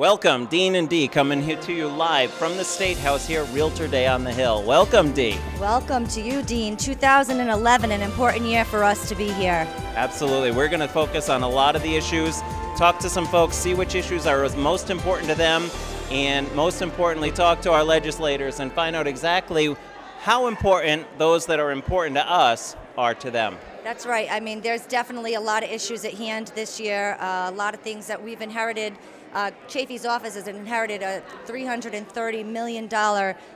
Welcome, Dean and Dee, coming here to you live from the State House here at Realtor Day on the Hill. Welcome, Dee. Welcome to you, Dean. 2011, an important year for us to be here. Absolutely. We're going to focus on a lot of the issues, talk to some folks, see which issues are most important to them, and most importantly, talk to our legislators and find out exactly how important those that are important to us are to them. That's right. I mean, there's definitely a lot of issues at hand this year, a lot of things that we've inherited. Chafee's office has inherited a $330 million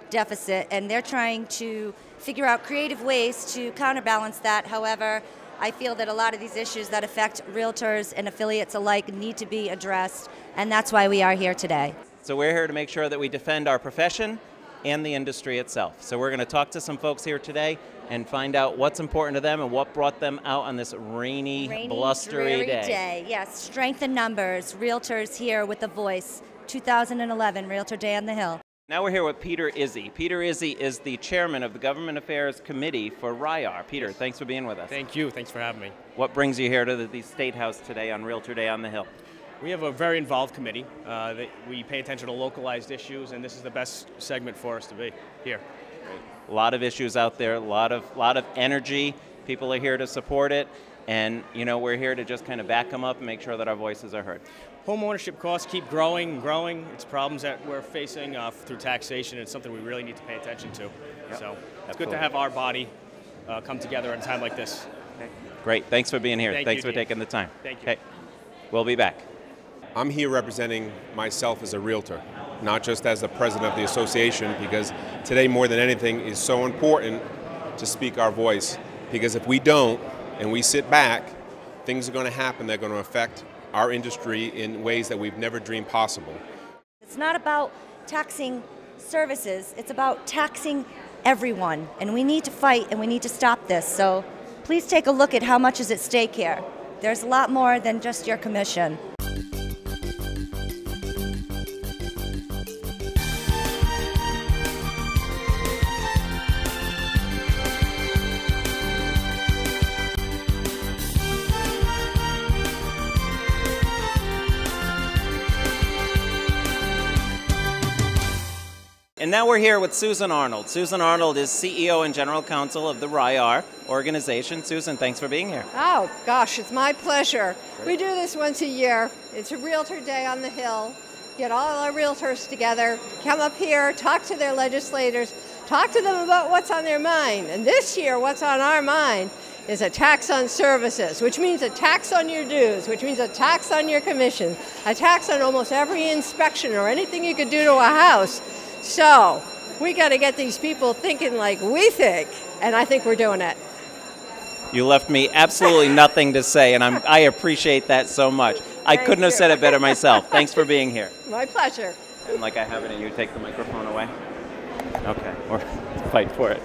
deficit, and they're trying to figure out creative ways to counterbalance that. However, I feel that a lot of these issues that affect realtors and affiliates alike need to be addressed, and that's why we are here today. So we're here to make sure that we defend our profession and the industry itself. So we're going to talk to some folks here today and find out what's important to them and what brought them out on this rainy blustery day. Yes, strength in numbers. Realtors here with a voice. 2011 Realtor Day on the Hill. Now we're here with Peter Izzi. Peter Izzi is the chairman of the Government Affairs Committee for RIAR. Peter, thanks for being with us. Thank you. Thanks for having me. What brings you here to the State House today on Realtor Day on the Hill? We have a very involved committee. We pay attention to localized issues, and this is the best segment for us to be here. Great. A lot of issues out there, a lot of energy. People are here to support it, and we're here to just kind of back them up and make sure that our voices are heard. Home ownership costs keep growing and growing. It's problems that we're facing through taxation. It's something we really need to pay attention to. Yep. So it's good to have our body come together at a time like this. Okay. Great. Thanks for being here. Thanks for taking the time. Thank you. Okay. We'll be back. I'm here representing myself as a realtor, not just as the president of the association, because today more than anything is so important to speak our voice, because if we don't and we sit back, things are going to happen that are going to affect our industry in ways that we've never dreamed possible. It's not about taxing services, it's about taxing everyone, and we need to fight and we need to stop this. So please take a look at how much is at stake here. There's a lot more than just your commission. And now we're here with Susan Arnold. Susan Arnold is CEO and General Counsel of the RIAR organization. Susan, thanks for being here. Oh, gosh, it's my pleasure. Great. We do this once a year. It's a Realtor Day on the Hill. Get all our realtors together, come up here, talk to their legislators, talk to them about what's on their mind. And this year, what's on our mind is a tax on services, which means a tax on your dues, which means a tax on your commission, a tax on almost every inspection or anything you could do to a house. So we got to get these people thinking like we think, and I think we're doing it. You left me absolutely nothing to say, and I appreciate that so much. I couldn't have said it better myself. Thanks for being here. My pleasure. And like I have it, and you take the microphone away. Okay, or fight for it.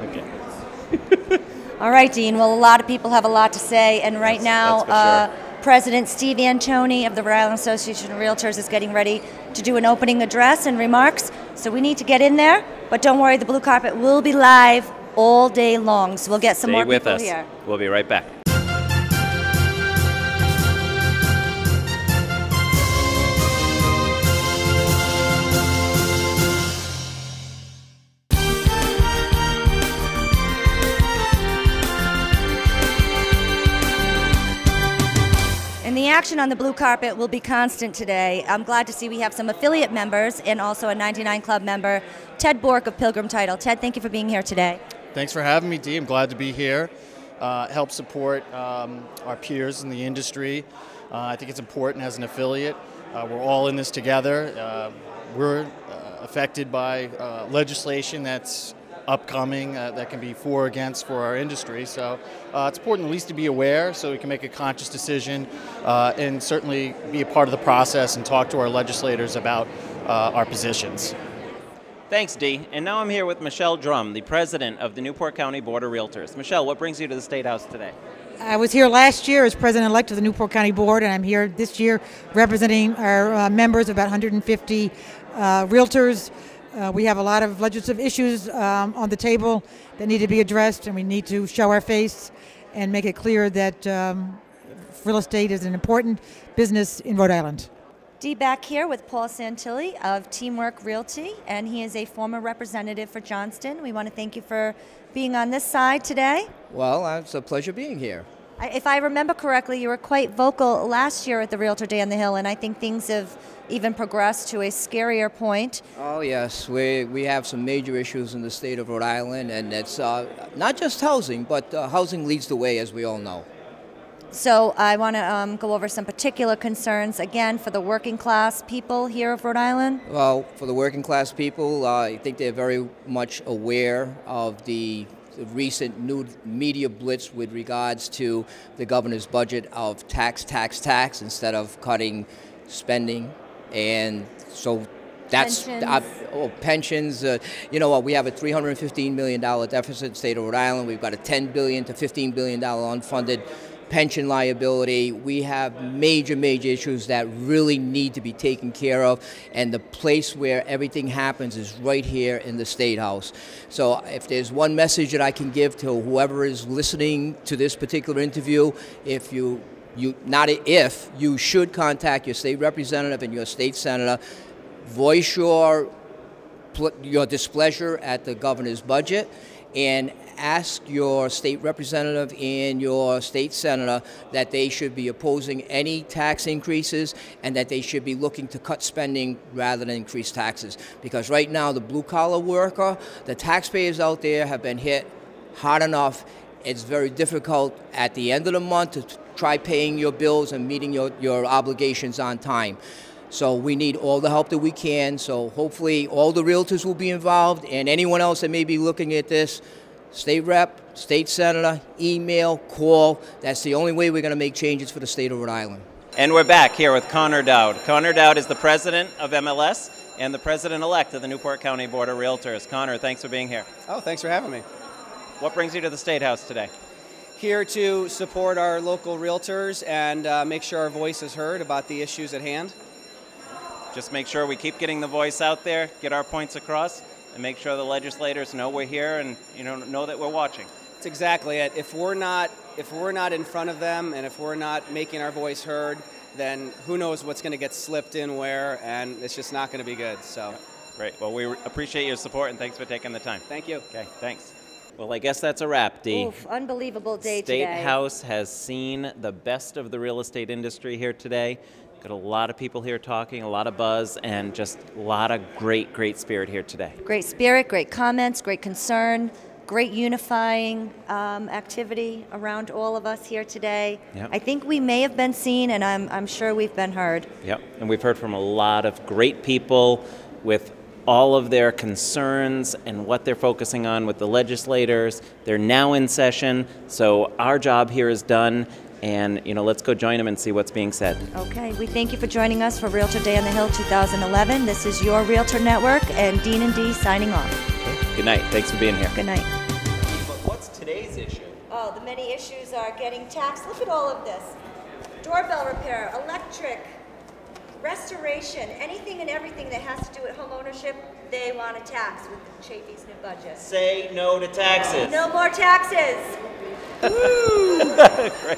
Okay. All right, Dean. Well, a lot of people have a lot to say, and right now, President Steve Antoni of the Rhode Island Association of Realtors is getting ready to do an opening address and remarks. So we need to get in there, but don't worry, the blue carpet will be live all day long. So we'll get some more people here. We'll be right back. And the action on the blue carpet will be constant today. I'm glad to see we have some affiliate members and also a 99 Club member, Ted Bork of Pilgrim Title. Ted, thank you for being here today. Thanks for having me, Dee. I'm glad to be here. Help support our peers in the industry. I think it's important as an affiliate. We're all in this together. We're affected by legislation that's upcoming that can be for or against for our industry. So it's important at least to be aware so we can make a conscious decision and certainly be a part of the process and talk to our legislators about our positions. Thanks, Dee. And now I'm here with Michelle Drum, the president of the Newport County Board of Realtors. Michelle, what brings you to the State House today? I was here last year as president-elect of the Newport County Board, and I'm here this year representing our members, about 150 realtors. We have a lot of legislative issues on the table that need to be addressed, and we need to show our face and make it clear that real estate is an important business in Rhode Island. Dee back here with Paul Santilli of Teamwork Realty, and he is a former representative for Johnston. We want to thank you for being on this side today. Well, it's a pleasure being here. If I remember correctly, you were quite vocal last year at the Realtor Day on the Hill, and I think things have even progressed to a scarier point. Oh, yes. We have some major issues in the state of Rhode Island, and it's not just housing, but housing leads the way, as we all know. So I want to go over some particular concerns, again, for the working class people here of Rhode Island. Well, for the working class people, I think they're very much aware of the recent new media blitz with regards to the governor's budget of tax instead of cutting spending. And so that's pensions. You know what? We have a $315 million deficit in the state of Rhode Island. We've got a $10 billion to $15 billion unfunded pension liability. We have major issues that really need to be taken care of, and the place where everything happens is right here in the State House. So if there's one message that I can give to whoever is listening to this particular interview, you should contact your state representative and your state senator, voice your displeasure at the governor's budget, and ask your state representative and your state senator that they should be opposing any tax increases and that they should be looking to cut spending rather than increase taxes. Because right now, the blue-collar worker, the taxpayers out there have been hit hard enough. It's very difficult at the end of the month to try paying your bills and meeting your obligations on time. So we need all the help that we can. So hopefully all the realtors will be involved, and anyone else that may be looking at this, state rep, state senator, email, call. That's the only way we're going to make changes for the state of Rhode Island. And we're back here with Connor Dowd. Connor Dowd is the president of MLS and the president-elect of the Newport County Board of Realtors. Connor, thanks for being here. Oh, thanks for having me. What brings you to the State House today? Here to support our local realtors and make sure our voice is heard about the issues at hand. Just make sure we keep getting the voice out there, get our points across, and make sure the legislators know we're here and know that we're watching. That's exactly it. If we're not in front of them and if we're not making our voice heard, then who knows what's going to get slipped in where, and it's just not going to be good. So, yeah. Great. Well, we appreciate your support and thanks for taking the time. Thank you. Okay. Thanks. Well, I guess that's a wrap, Dee. Oof, unbelievable day today. State House has seen the best of the real estate industry here today. Got a lot of people here talking, a lot of buzz, and just a lot of great spirit here today. Great spirit, great comments, great concern, great unifying activity around all of us here today. Yep. I think we may have been seen, and I'm sure we've been heard. Yep, and we've heard from a lot of great people with all of their concerns and what they're focusing on with the legislators. They're now in session, so our job here is done. And, let's go join them and see what's being said. Okay, we thank you for joining us for Realtor Day on the Hill 2011. This is your Realtor Network, and Dean and Dee signing off. Okay. Good night. Thanks for being here. Good night. But what's today's issue? Oh, the many issues are getting taxed. Look at all of this. Doorbell repair, electric, restoration, anything and everything that has to do with home ownership, they want to tax with Chafee's new budget. Say no to taxes. No more taxes. Woo! Great.